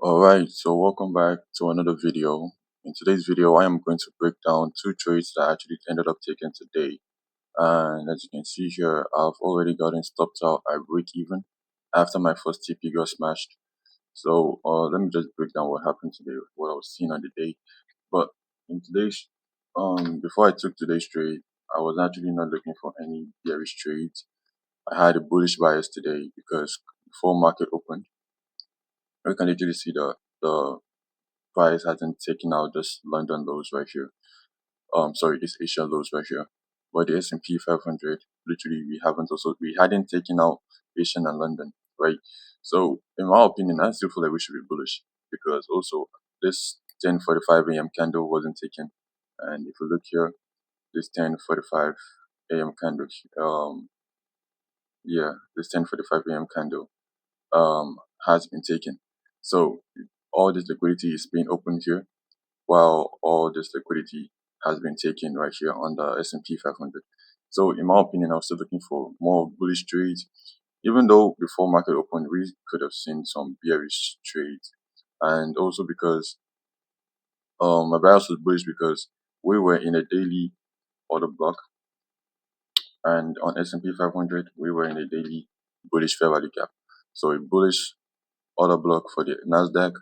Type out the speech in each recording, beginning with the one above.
Alright, so welcome back to another video. In today's video, I am going to break down two trades that I actually ended up taking today. And as you can see here, I've already gotten stopped out at break even after my first TP got smashed. So let me just break down what happened today, what I was seeing on the day. But in today's, before I took today's trade, I was actually not looking for any bearish trades. I had a bullish bias today because before market opened, we can literally see the price hasn't taken out this London lows right here. Sorry, this Asian lows right here. But the S&P 500, literally, we hadn't taken out Asian and London, right? So, in my opinion, I still feel like we should be bullish because also this 10:45 a.m. candle wasn't taken, and if you look here, this 10:45 a.m. candle, this 10:45 a.m. candle, has been taken. So all this liquidity is being opened here, while all this liquidity has been taken right here on the S&P 500. So in my opinion, I was still looking for more bullish trades, even though before market open, we could have seen some bearish trades. And also because my bias was bullish because we were in a daily order block, and on S&P 500, we were in a daily bullish fair value gap. So a bullish order block for the NASDAQ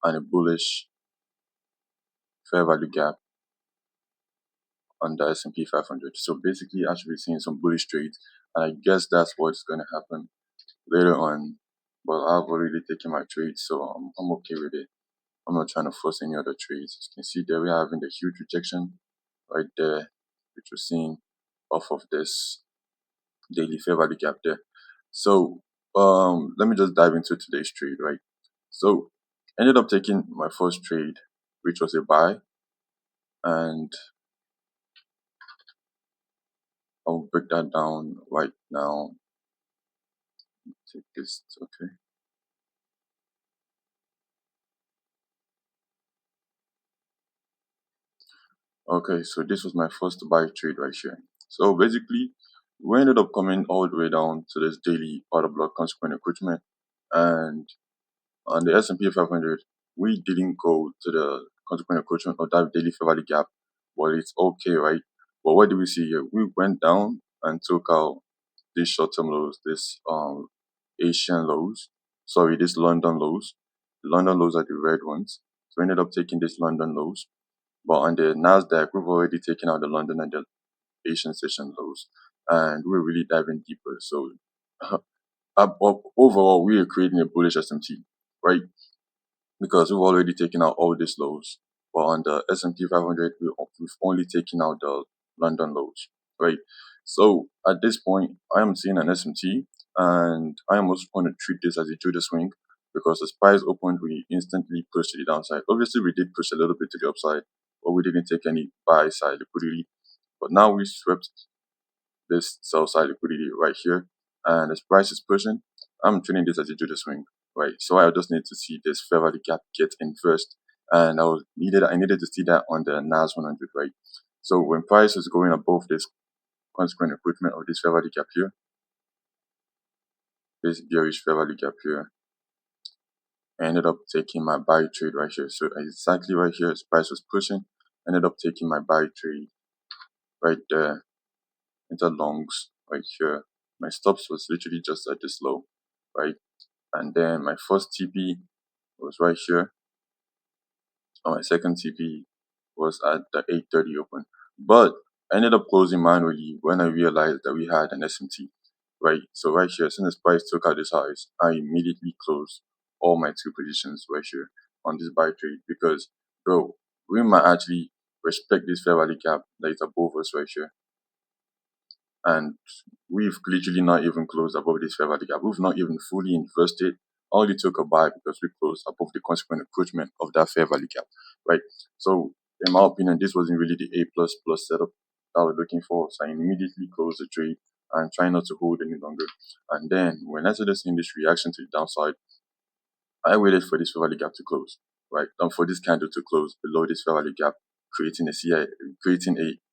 and a bullish fair value gap on the S&P 500. So basically, I should be seeing some bullish trades, and I guess that's what's going to happen later on. But I've already taken my trades, so I'm okay with it. I'm not trying to force any other trades. As you can see there, we're having the huge rejection right there, which we're seeing off of this daily fair value gap there. So let me just dive into today's trade, right? So I ended up taking my first trade, which was a buy, and I'll break that down right now. Take this, okay. Okay, so this was my first buy trade right here. So basically, we ended up coming all the way down to this daily order block consequent encroachment, and on the S&P 500, we didn't go to the consequent encroachment or that daily fair value gap, but it's okay, right? But what do we see here? We went down and took out these short-term lows, this Asian lows, sorry, this London lows. The London lows are the red ones. So we ended up taking this London lows. But on the NASDAQ, we've already taken out the London and the Asian session lows, and we're really diving deeper. So overall, we are creating a bullish SMT, right? Because we've already taken out all these lows. But on the S&P 500, we've only taken out the London lows, right? So at this point, I am seeing an SMT, and I am also going to treat this as a Judas swing because as price opened, we instantly pushed to the downside. Obviously, we did push a little bit to the upside, but we didn't take any buy side liquidity. But now we swept this sell side liquidity right here, and as price is pushing, I'm treating this as a Judas swing, right? So I just need to see this fair value gap get in first, and I needed to see that on the NAS100, right? So when price is going above this consequent equipment of this fair value gap here, this bearish fair value gap here, I ended up taking my buy trade right here. So exactly right here, as price was pushing, I ended up taking my buy trade right there into longs right here. My stops was literally just at this low, right? And then my first TP was right here. And my second TP was at the 8:30 open. But I ended up closing manually when I realized that we had an SMT, right? So right here, as soon as price took out this highs, I immediately closed all my two positions right here on this buy trade because, bro, we might actually respect this fair value gap that is above us right here. And we've literally not even closed above this fair value gap. We've not even fully invested. Only took a buy because we closed above the consequent encroachment of that fair value gap, right? So, in my opinion, this wasn't really the A++ setup that I was looking for. So I immediately closed the trade and try not to hold any longer. And then when I started seeing this reaction to the downside, I waited for this fair value gap to close, right? And for this candle to close below this fair value gap, creating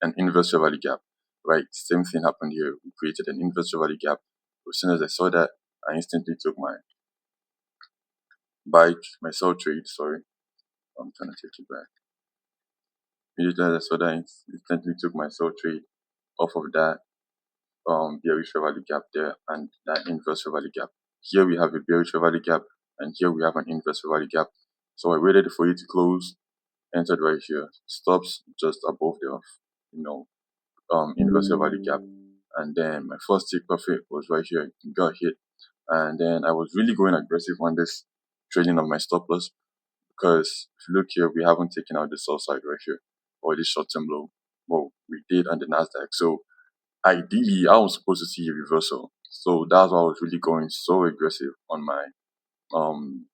an inverse fair value gap, right? Same thing happened here. We created an inverse fair value gap. As soon as I saw that, I instantly took my my sell trade, sorry. I'm trying to take it back. Immediately I saw that, it instantly took my sell trade off of that bearish fair value gap there and that inverse fair value gap. Here we have a bearish fair value gap, and here we have an inverse fair value gap. So I waited for it to close, entered right here, stops just above the inverse fair value gap, and then my first take profit was right here. It got hit, and then I was really going aggressive on this trading of my stop loss, because if you look here, we haven't taken out the sell side right here, or this short term low. Well, we did on the Nasdaq. So ideally, I was supposed to see a reversal. So that's why I was really going so aggressive on my um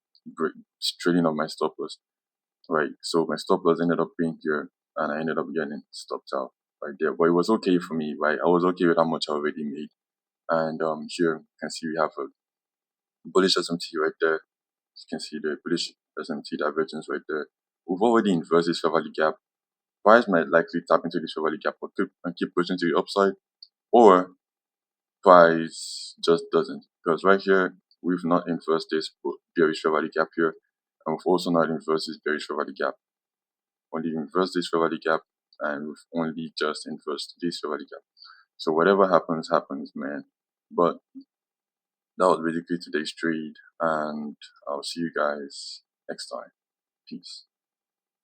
trading of my stop loss. Right. So my stop loss ended up being here, and I ended up getting stopped out right there. But it was okay for me, right? I was okay with how much I already made. And here you can see we have a bullish SMT right there. You can see the bullish SMT divergence right there. We've already inversed this fair value gap. Price might likely tap into this fair value gap and keep pushing to the upside, or price just doesn't. Because right here, we've not inversed this bearish fair value gap here, and we've also not inversed this bearish fair value gap. Only inversed this fair value gap, and we've only just inversed this fair value gap. So whatever happens, happens, man. But that was basically today's trade, and I'll see you guys next time. Peace.